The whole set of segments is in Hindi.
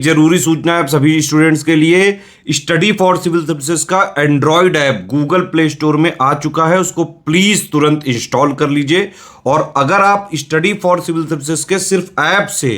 जरूरी सूचना है आप सभी स्टूडेंट्स के लिए। स्टडी फॉर सिविल सर्विसेज का Android app Google play store में आ चुका है, उसको प्लीज तुरंत इंस्टॉल कर लीजिए। और अगर आप स्टडी फॉर सिविल सर्विसेज के सिर्फ ऐप से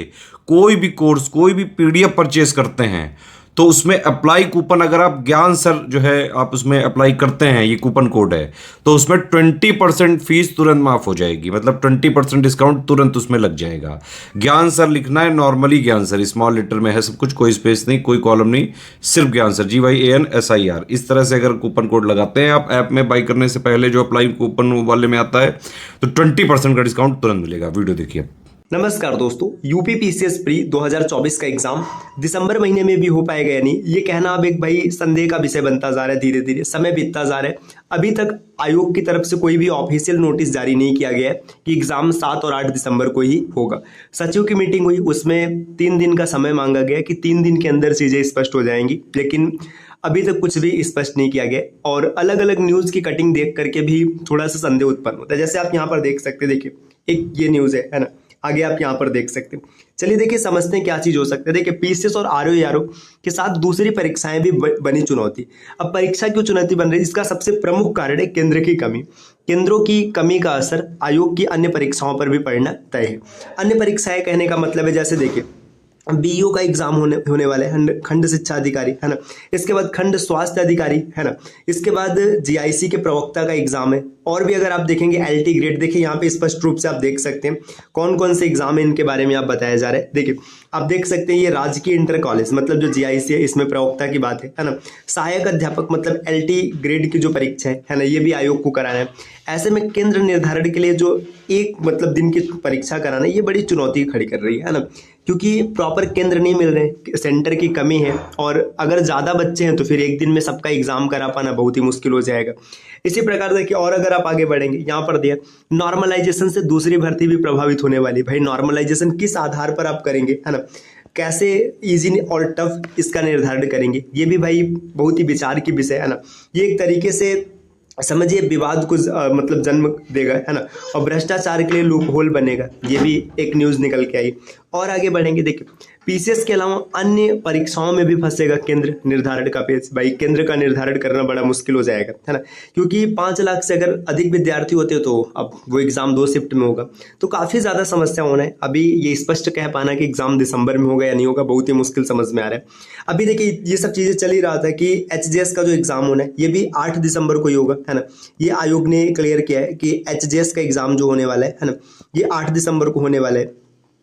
कोई भी कोर्स, कोई भी पीडीएफ परचेस करते हैं तो उसमें अप्लाई कूपन, अगर आप ज्ञान सर जो है आप उसमें अप्लाई करते हैं, ये कूपन कोड है, तो उसमें 20% फीस तुरंत माफ हो जाएगी। मतलब 20% डिस्काउंट तुरंत उसमें लग जाएगा। ज्ञान सर लिखना है, नॉर्मली ज्ञान सर, स्मॉल लेटर में है सब कुछ, कोई स्पेस नहीं, कोई कॉलम नहीं, सिर्फ ज्ञान सर, GYANSIR। इस तरह से अगर कूपन कोड लगाते हैं आप ऐप में बाई करने से पहले, जो अप्लाई कूपन वाले में आता है, तो 20% का डिस्काउंट तुरंत मिलेगा। वीडियो देखिए। नमस्कार दोस्तों, यूपी पीसीएस प्री 2024 का एग्जाम दिसंबर महीने में भी हो पाएगा या नहीं, ये कहना अब एक भाई संदेह का विषय बनता जा रहा है। धीरे धीरे समय बीतता जा रहा है। अभी तक आयोग की तरफ से कोई भी ऑफिशियल नोटिस जारी नहीं किया गया है कि एग्जाम 7 और 8 दिसंबर को ही होगा। सचिव की मीटिंग हुई, उसमें 3 दिन का समय मांगा गया कि 3 दिन के अंदर चीजें स्पष्ट हो जाएंगी, लेकिन अभी तक कुछ भी स्पष्ट नहीं किया गया। और अलग अलग न्यूज की कटिंग देख करके भी थोड़ा सा संदेह उत्पन्न होता है। जैसे आप यहाँ पर देख सकते हैं, देखिए एक ये न्यूज है ना, आगे आप यहाँ पर देख सकते हैं। चलिए देखिए समझते हैं क्या चीज हो सकता है। देखिए पीसीएस और आरओ के साथ दूसरी परीक्षाएं भी बनी चुनौती। अब परीक्षा क्यों चुनौती बन रही है, इसका सबसे प्रमुख कारण है केंद्र की कमी। केंद्रों की कमी का असर आयोग की अन्य परीक्षाओं पर भी पड़ना तय है। अन्य परीक्षाएं कहने का मतलब है, जैसे देखिए बीईओ का एग्जाम होने वाला है, खंड शिक्षा अधिकारी है ना, इसके बाद खंड स्वास्थ्य अधिकारी है ना, इसके बाद जीआईसी के प्रवक्ता का एग्जाम है। और भी अगर आप देखेंगे एलटी ग्रेड, देखिए यहाँ पे स्पष्ट रूप से आप देख सकते हैं कौन कौन से एग्जाम है, इनके बारे में आप बताया जा रहा है। देखिए आप देख सकते हैं ये राजकीय इंटर कॉलेज, मतलब जो जीआईसी है, इसमें प्रवक्ता की बात है ना। सहायक अध्यापक मतलब एलटी ग्रेड की जो परीक्षा है ना, ये भी आयोग को कराना है। ऐसे में केंद्र निर्धारण के लिए जो एक मतलब दिन की परीक्षा कराना, ये बड़ी चुनौती खड़ी कर रही है ना, क्योंकि प्रॉपर केंद्र नहीं मिल रहे, सेंटर की कमी है। और अगर ज़्यादा बच्चे हैं तो फिर एक दिन में सबका एग्जाम करा पाना बहुत ही मुश्किल हो जाएगा। इसी प्रकार देखिए, और अगर आप आगे बढ़ेंगे, यहाँ पर दिया नॉर्मलाइजेशन से दूसरी भर्ती भी प्रभावित होने वाली। भाई नॉर्मलाइजेशन किस आधार पर आप करेंगे, है ना, कैसे इजी और टफ इसका निर्धारण करेंगे, ये भी भाई बहुत ही विचार की विषय है ना। ये एक तरीके से समझिए विवाद को मतलब जन्म देगा, है ना, और भ्रष्टाचार के लिए लूप होल बनेगा। ये भी एक न्यूज निकल के आई। और आगे बढ़ेंगे, देखिए पीसीएस के अलावा अन्य परीक्षाओं में भी फंसेगा केंद्र निर्धारण का पेज। भाई केंद्र का निर्धारण करना बड़ा मुश्किल हो जाएगा, है ना, क्योंकि 5 लाख से अगर अधिक विद्यार्थी होते तो अब वो एग्जाम 2 शिफ्ट में होगा, तो काफी ज्यादा समस्या होना है। अभी ये स्पष्ट कह पाना कि एग्जाम दिसंबर में होगा या नहीं होगा बहुत ही मुश्किल समझ में आ रहा है। अभी देखिए ये सब चीजें चल ही रहा था कि एचजेएस का जो एग्जाम होना है ये भी 8 दिसंबर को ही होगा, है ना। ये आयोग ने क्लियर किया है कि एचजेएस का एग्जाम जो होने वाला है ना, ये 8 दिसंबर को होने वाला है।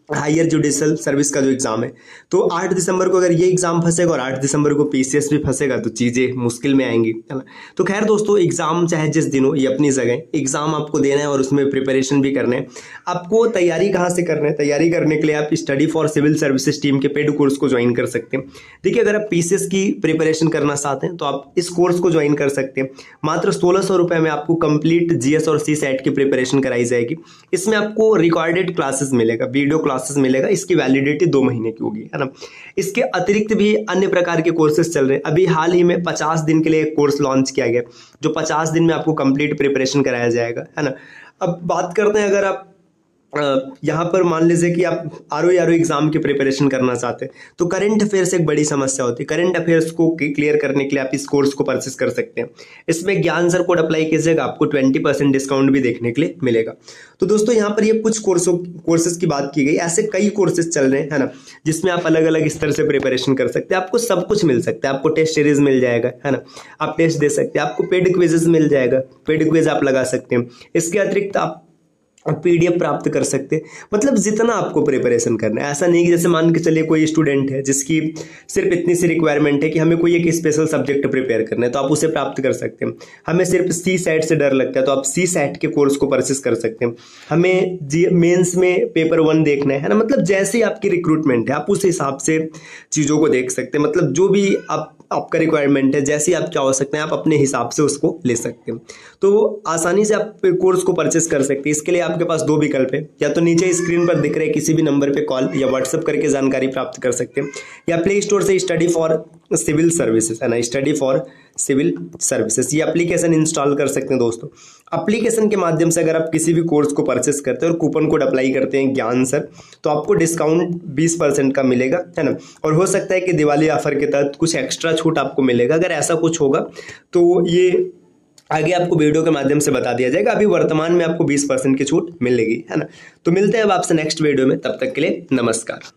हायर जुडिशियल सर्विस का जो एग्जाम है, तो 8 दिसंबर को अगर ये एग्जाम फंसेगा और 8 दिसंबर को पीसीएस भी फंसेगा तो चीजें मुश्किल में आएंगी, है ना। तो खैर दोस्तों, एग्जाम चाहे जिस दिन हो, ये अपनी जगह, एग्जाम आपको देना है और उसमें प्रिपरेशन भी करना है। आपको तैयारी कहाँ से करना है, तैयारी करने के लिए आप study for civil services team के पेड कोर्स को ज्वाइन कर सकते हैं। देखिए अगर आप पीसीएस की प्रिपरेशन करना चाहते हैं तो आप इस कोर्स को ज्वाइन कर सकते हैं। मात्र 1600 रुपये में आपको कंप्लीट जीएस और सी सेट की प्रिपरेशन कराई जाएगी। इसमें आपको रिकॉर्डेड क्लासेस मिलेगा, वीडियो क्लासेस मिलेगा, इसकी वैलिडिटी 2 महीने की होगी, है ना। इसके अतिरिक्त भी अन्य प्रकार के कोर्सेज चल रहे हैं। अभी हाल ही में 50 दिन के लिए एक कोर्स लॉन्च किया गया, जो 50 दिन में आपको कंप्लीट प्रिपरेशन कराया जाएगा, है ना। अब बात करते हैं, अगर आप यहाँ पर मान लीजिए कि आप आरओ एग्जाम की प्रिपरेशन करना चाहते हैं तो करंट अफेयर्स एक बड़ी समस्या होती है। करंट अफेयर्स को क्लियर करने के लिए आप इस कोर्स को परचेस कर सकते हैं। इसमें ज्ञान सर कोड अप्लाई कीजिएगा, आपको 20% डिस्काउंट भी देखने के लिए मिलेगा। तो दोस्तों यहाँ पर ये कुछ कोर्सेज की बात की गई, ऐसे कई कोर्सेज चल रहे हैं, है ना, जिसमें आप अलग अलग स्तर से प्रिपरेशन कर सकते हैं। आपको सब कुछ मिल सकता है, आपको टेस्ट सीरीज मिल जाएगा, है ना, आप टेस्ट दे सकते हैं, आपको पेड क्विजेज मिल जाएगा, पेड क्विज आप लगा सकते हैं। इसके अतिरिक्त आप पीडीएफ प्राप्त कर सकते हैं। मतलब जितना आपको प्रिपरेशन करना है, ऐसा नहीं कि जैसे मान के चलिए कोई स्टूडेंट है जिसकी सिर्फ इतनी सी रिक्वायरमेंट है कि हमें कोई एक स्पेशल सब्जेक्ट प्रिपेयर करना है, तो आप उसे प्राप्त कर सकते हैं। हमें सिर्फ सी सेट से डर लगता है तो आप सी सेट के कोर्स को परचेस कर सकते हैं। हमें मेंस में पेपर 1 देखना है ना, मतलब जैसे आपकी रिक्रूटमेंट है आप उस हिसाब से चीज़ों को देख सकते हैं। मतलब जो भी आपका रिक्वायरमेंट है, जैसे आप क्या हो सकते हैं, आप अपने हिसाब से उसको ले सकते हैं। तो आसानी से आप कोर्स को परचेस कर सकते हैं। इसके लिए आपके पास 2 विकल्प है, या तो नीचे स्क्रीन पर दिख रहे किसी भी नंबर पे कॉल या व्हाट्सएप करके जानकारी प्राप्त कर सकते हैं, या प्ले स्टोर से स्टडी फॉर सिविल सर्विसेज, है ना, स्टडी फॉर सिविल सर्विसेज। ये एप्लीकेशन इंस्टॉल कर सकते हैं दोस्तों। एप्लीकेशन के माध्यम से अगर आप किसी भी कोर्स को परचेस करते हैं और कूपन कोड अप्लाई करते हैं ज्ञान सर, तो आपको डिस्काउंट 20% का मिलेगा, है ना। और हो सकता है कि दिवाली ऑफर के तहत कुछ एक्स्ट्रा छूट आपको मिलेगा। अगर ऐसा कुछ होगा तो ये आगे आपको वीडियो के माध्यम से बता दिया जाएगा। अभी वर्तमान में आपको 20% की छूट मिलेगी, है ना। तो मिलते हैं अब आपसे नेक्स्ट वीडियो में, तब तक के लिए नमस्कार।